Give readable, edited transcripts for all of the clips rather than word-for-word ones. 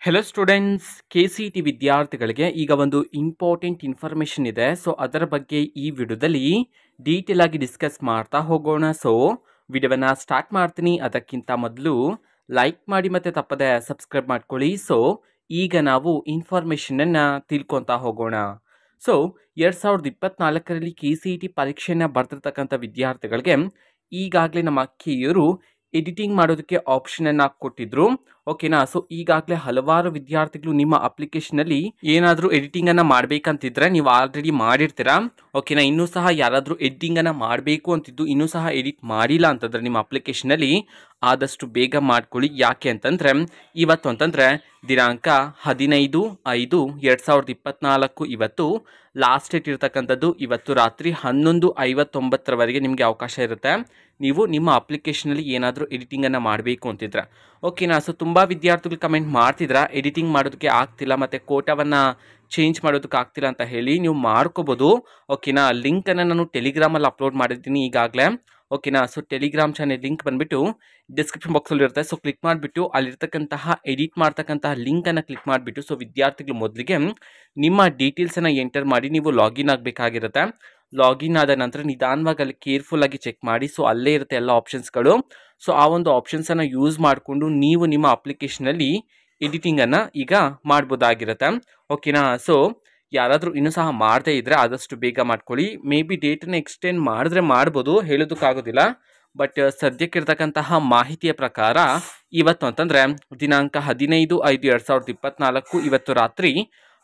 Hello students, KCET ವಿದ್ಯಾರ್ಥಿಗಳಿಗೆ ಈಗ ಒಂದು ಇಂಪಾರ್ಟೆಂಟ್ ಇನ್ಫಾರ್ಮೇಷನ್ ಇದೆ. ಸೊ ಅದರ ಬಗ್ಗೆ ಈ ವಿಡಿಯೋದಲ್ಲಿ ಡೀಟೇಲ್ ಆಗಿ ಡಿಸ್ಕಸ್ ಮಾಡ್ತಾ ಹೋಗೋಣ. ಸೊ ವಿಡಿಯೋವನ್ನು ಸ್ಟಾರ್ಟ್ ಮಾಡ್ತೀನಿ. ಅದಕ್ಕಿಂತ ಮೊದಲು ಲೈಕ್ ಮಾಡಿ ಮತ್ತು ತಪ್ಪದೆ ಸಬ್ಸ್ಕ್ರೈಬ್ ಮಾಡ್ಕೊಳ್ಳಿ. ಸೊ ಈಗ ನಾವು ಇನ್ಫಾರ್ಮೇಷನನ್ನು ತಿಳ್ಕೊತಾ ಹೋಗೋಣ. ಸೊ 2024ರಲ್ಲಿ KCET ಪರೀಕ್ಷೆಯನ್ನು ಬರ್ತಿರ್ತಕ್ಕಂಥ ವಿದ್ಯಾರ್ಥಿಗಳಿಗೆ ಈಗಾಗಲೇ ನಮ್ಮ ಅಕ್ಕಿಯರು ಎಡಿಟಿಂಗ್ ಮಾಡೋದಕ್ಕೆ ಆಪ್ಷನನ್ನು ಕೊಟ್ಟಿದ್ರು. ಓಕೆನಾ. ಸೊ ಈಗಾಗಲೇ ಹಲವಾರು ವಿದ್ಯಾರ್ಥಿಗಳು ನಿಮ್ಮ ಅಪ್ಲಿಕೇಶನಲ್ಲಿ ಏನಾದರೂ ಎಡಿಟಿಂಗನ್ನು ಮಾಡಬೇಕಂತಿದ್ರೆ ನೀವು ಆಲ್ರೆಡಿ ಮಾಡಿರ್ತೀರಾ. ಓಕೆನಾ. ಇನ್ನೂ ಸಹ ಯಾರಾದರೂ ಎಡಿಟಿಂಗನ್ನು ಮಾಡಬೇಕು ಅಂತಿದ್ದು ಇನ್ನೂ ಸಹ ಎಡಿಟ್ ಮಾಡಿಲ್ಲ ಅಂತಂದರೆ ನಿಮ್ಮ ಅಪ್ಲಿಕೇಶನಲ್ಲಿ ಆದಷ್ಟು ಬೇಗ ಮಾಡ್ಕೊಳ್ಳಿ. ಯಾಕೆ ಅಂತಂದರೆ ಇವತ್ತು ಅಂತಂದರೆ ದಿನಾಂಕ 15/5/2024 ಇವತ್ತು ಲಾಸ್ಟ್ ಡೇಟ್ ಇರ್ತಕ್ಕಂಥದ್ದು. ಇವತ್ತು ರಾತ್ರಿ 11:59 ನಿಮಗೆ ಅವಕಾಶ ಇರುತ್ತೆ ನೀವು ನಿಮ್ಮ ಅಪ್ಲಿಕೇಶನಲ್ಲಿ ಏನಾದರೂ ಎಡಿಟಿಂಗನ್ನು ಮಾಡಬೇಕು ಅಂತಿದ್ರೆ. ಓಕೆನಾ. ಸೊ ತುಂಬ ವಿದ್ಯಾರ್ಥಿಗಳು ಕಮೆಂಟ್ ಮಾಡ್ತಿದ್ರ ಎಡಿಟಿಂಗ್ ಮಾಡೋದಕ್ಕೆ ಆಗ್ತಿಲ್ಲ ಮತ್ತು ಕೋಟಾವನ್ನು ಚೇಂಜ್ ಮಾಡೋದಕ್ಕೆ ಆಗ್ತಿಲ್ಲ ಅಂತ ಹೇಳಿ. ನೀವು ಮಾಡ್ಕೋಬೋದು. ಓಕೆನಾ. ಲಿಂಕನ್ನು ನಾನು ಟೆಲಿಗ್ರಾಮಲ್ಲಿ ಅಪ್ಲೋಡ್ ಮಾಡಿದ್ದೀನಿ ಈಗಾಗಲೇ. ಓಕೆನಾ. ಸೊ ಟೆಲಿಗ್ರಾಮ್ ಚಾನೆಲ್ ಲಿಂಕ್ ಬಂದುಬಿಟ್ಟು ಡಿಸ್ಕ್ರಿಪ್ಷನ್ ಬಾಕ್ಸಲ್ಲಿ ಇರುತ್ತೆ. ಸೊ ಕ್ಲಿಕ್ ಮಾಡಿಬಿಟ್ಟು ಅಲ್ಲಿರ್ತಕ್ಕಂತಹ ಎಡಿಟ್ ಮಾಡ್ತಕ್ಕಂತಹ ಲಿಂಕನ್ನು ಕ್ಲಿಕ್ ಮಾಡಿಬಿಟ್ಟು ಸೊ ವಿದ್ಯಾರ್ಥಿಗಳು ಮೊದಲಿಗೆ ನಿಮ್ಮ ಡೀಟೇಲ್ಸನ್ನು ಎಂಟರ್ ಮಾಡಿ ನೀವು ಲಾಗಿನ್ ಆಗಬೇಕಾಗಿರುತ್ತೆ. ಲಾಗಿನ್ ಆದ ನಂತರ ನಿಧಾನವಾಗಿ ಅಲ್ಲಿ ಕೇರ್ಫುಲ್ಲಾಗಿ ಚೆಕ್ ಮಾಡಿ. ಸೊ ಅಲ್ಲೇ ಇರುತ್ತೆ ಎಲ್ಲ ಆಪ್ಷನ್ಸ್ಗಳು. ಸೊ ಆ ಒಂದು ಆಪ್ಷನ್ಸನ್ನು ಯೂಸ್ ಮಾಡಿಕೊಂಡು ನೀವು ನಿಮ್ಮ ಅಪ್ಲಿಕೇಶನಲ್ಲಿ ಎಡಿಟಿಂಗನ್ನು ಈಗ ಮಾಡ್ಬೋದಾಗಿರುತ್ತೆ. ಓಕೆನಾ. ಸೊ ಯಾರಾದರೂ ಇನ್ನೂ ಸಹ ಮಾಡದೇ ಇದ್ದರೆ ಆದಷ್ಟು ಬೇಗ ಮಾಡ್ಕೊಳ್ಳಿ. ಮೇ ಬಿ ಡೇಟನ್ನು ಎಕ್ಸ್ಟೆಂಡ್ ಮಾಡಿದ್ರೆ ಮಾಡ್ಬೋದು, ಹೇಳೋದಕ್ಕಾಗೋದಿಲ್ಲ. ಬಟ್ ಸದ್ಯಕ್ಕಿರ್ತಕ್ಕಂತಹ ಮಾಹಿತಿಯ ಪ್ರಕಾರ ಇವತ್ತು ಅಂತಂದರೆ ದಿನಾಂಕ 15/5/2024 ಇವತ್ತು ರಾತ್ರಿ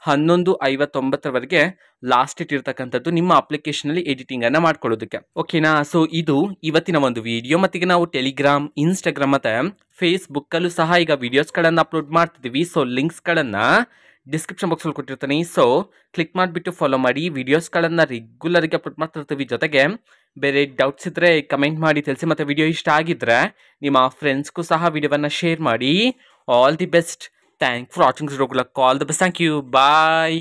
11:59 ಲಾಸ್ಟ್ ಡೇಟ್ ಇರ್ತಕ್ಕಂಥದ್ದು ನಿಮ್ಮ ಅಪ್ಲಿಕೇಶನಲ್ಲಿ ಎಡಿಟಿಂಗನ್ನು ಮಾಡ್ಕೊಳ್ಳೋದಕ್ಕೆ. ಓಕೆನಾ. ಸೊ ಇದು ಇವತ್ತಿನ ಒಂದು ವಿಡಿಯೋ. ಮತ್ತೀಗ ನಾವು ಟೆಲಿಗ್ರಾಮ್, ಇನ್ಸ್ಟಾಗ್ರಾಮ್ ಮತ್ತು ಫೇಸ್ಬುಕ್ಕಲ್ಲೂ ಸಹ ಈಗ ವೀಡಿಯೋಸ್ಗಳನ್ನು ಅಪ್ಲೋಡ್ ಮಾಡ್ತಿದ್ದೀವಿ. ಸೊ ಲಿಂಕ್ಸ್ಗಳನ್ನು ಡಿಸ್ಕ್ರಿಪ್ಷನ್ ಬಾಕ್ಸಲ್ಲಿ ಕೊಟ್ಟಿರ್ತೀನಿ. ಸೊ ಕ್ಲಿಕ್ ಮಾಡಿಬಿಟ್ಟು ಫಾಲೋ ಮಾಡಿ. ವೀಡಿಯೋಸ್ಗಳನ್ನು ರೆಗ್ಯುಲರ್ಗೆ ಅಪ್ಲೋಡ್ ಮಾಡ್ತಿರ್ತೀವಿ. ಜೊತೆಗೆ ಬೇರೆ ಡೌಟ್ಸ್ ಇದ್ದರೆ ಕಮೆಂಟ್ ಮಾಡಿ ತಿಳಿಸಿ. ಮತ್ತು ವಿಡಿಯೋ ಇಷ್ಟ ಆಗಿದ್ದರೆ ನಿಮ್ಮ ಫ್ರೆಂಡ್ಸ್ಗೂ ಸಹ ವಿಡಿಯೋವನ್ನು ಶೇರ್ ಮಾಡಿ. All the best. Thank for watching. All the best. Thank you. Bye.